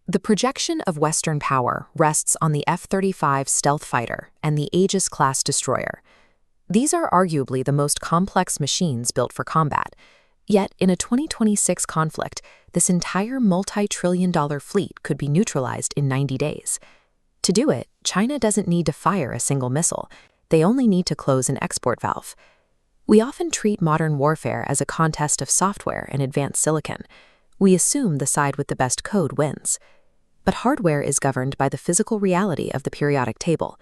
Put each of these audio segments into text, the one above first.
The projection of Western power rests on the F-35 stealth fighter and the Aegis-class destroyer. These are arguably the most complex machines built for combat. Yet, in a 2026 conflict, this entire multi-trillion-dollar fleet could be neutralized in 90 days. To do it, China doesn't need to fire a single missile. They only need to close an export valve. We often treat modern warfare as a contest of software and advanced silicon. We assume the side with the best code wins. But hardware is governed by the physical reality of the periodic table.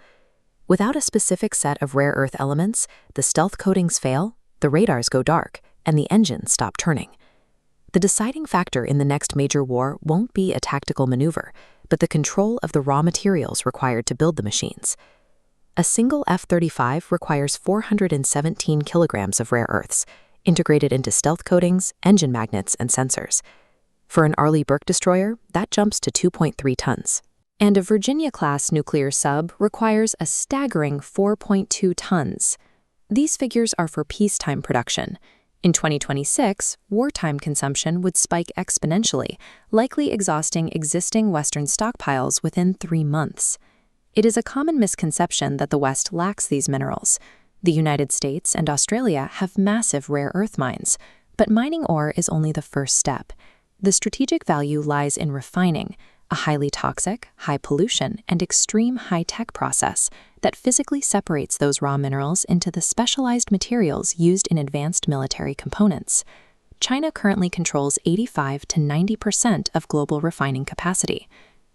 Without a specific set of rare earth elements, the stealth coatings fail, the radars go dark, and the engines stop turning. The deciding factor in the next major war won't be a tactical maneuver, but the control of the raw materials required to build the machines. A single F-35 requires 417 kilograms of rare earths, integrated into stealth coatings, engine magnets, and sensors. For an Arleigh Burke destroyer, that jumps to 2.3 tons. And a Virginia-class nuclear sub requires a staggering 4.2 tons. These figures are for peacetime production. In 2026, wartime consumption would spike exponentially, likely exhausting existing Western stockpiles within 3 months. It is a common misconception that the West lacks these minerals. The United States and Australia have massive rare earth mines, but mining ore is only the first step. The strategic value lies in refining, a highly toxic, high-pollution, and extreme high-tech process that physically separates those raw minerals into the specialized materials used in advanced military components. China currently controls 85 to 90% of global refining capacity.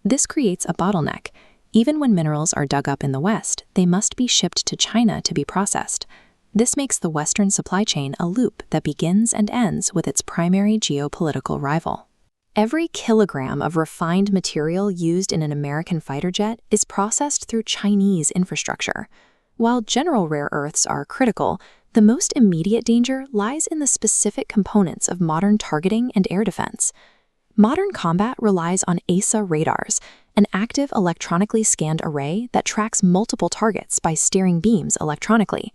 This creates a bottleneck. Even when minerals are dug up in the West, they must be shipped to China to be processed. This makes the Western supply chain a loop that begins and ends with its primary geopolitical rival. Every kilogram of refined material used in an American fighter jet is processed through Chinese infrastructure. While general rare earths are critical, the most immediate danger lies in the specific components of modern targeting and air defense. Modern combat relies on AESA radars, an active electronically scanned array that tracks multiple targets by steering beams electronically.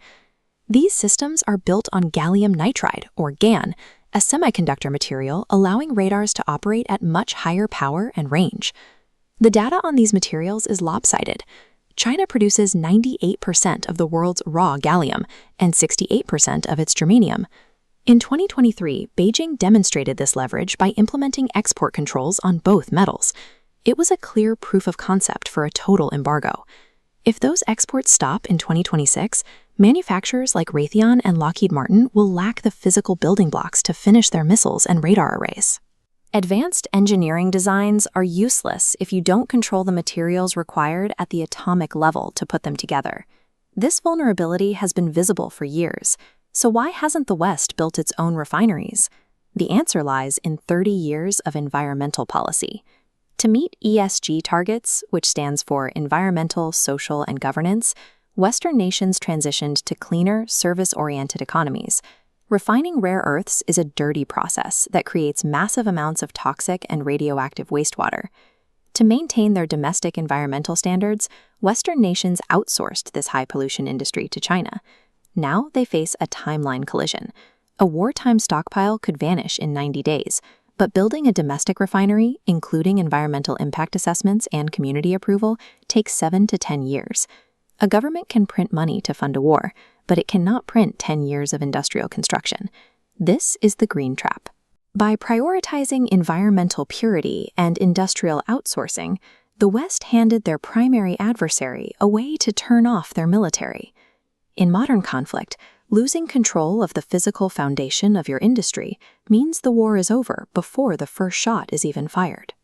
These systems are built on gallium nitride, or GaN, a semiconductor material allowing radars to operate at much higher power and range. The data on these materials is lopsided. China produces 98% of the world's raw gallium and 68% of its germanium. In 2023, Beijing demonstrated this leverage by implementing export controls on both metals. It was a clear proof of concept for a total embargo. If those exports stop in 2026, manufacturers like Raytheon and Lockheed Martin will lack the physical building blocks to finish their missiles and radar arrays. Advanced engineering designs are useless if you don't control the materials required at the atomic level to put them together. This vulnerability has been visible for years, so why hasn't the West built its own refineries? The answer lies in 30 years of environmental policy. To meet ESG targets, which stands for Environmental, Social, and Governance, Western nations transitioned to cleaner, service-oriented economies. Refining rare earths is a dirty process that creates massive amounts of toxic and radioactive wastewater. To maintain their domestic environmental standards, Western nations outsourced this high-pollution industry to China. Now they face a timeline collision. A wartime stockpile could vanish in 90 days, but building a domestic refinery, including environmental impact assessments and community approval, takes 7 to 10 years. A government can print money to fund a war, but it cannot print 10 years of industrial construction. This is the green trap. By prioritizing environmental purity and industrial outsourcing, the West handed their primary adversary a way to turn off their military. In modern conflict, losing control of the physical foundation of your industry means the war is over before the first shot is even fired.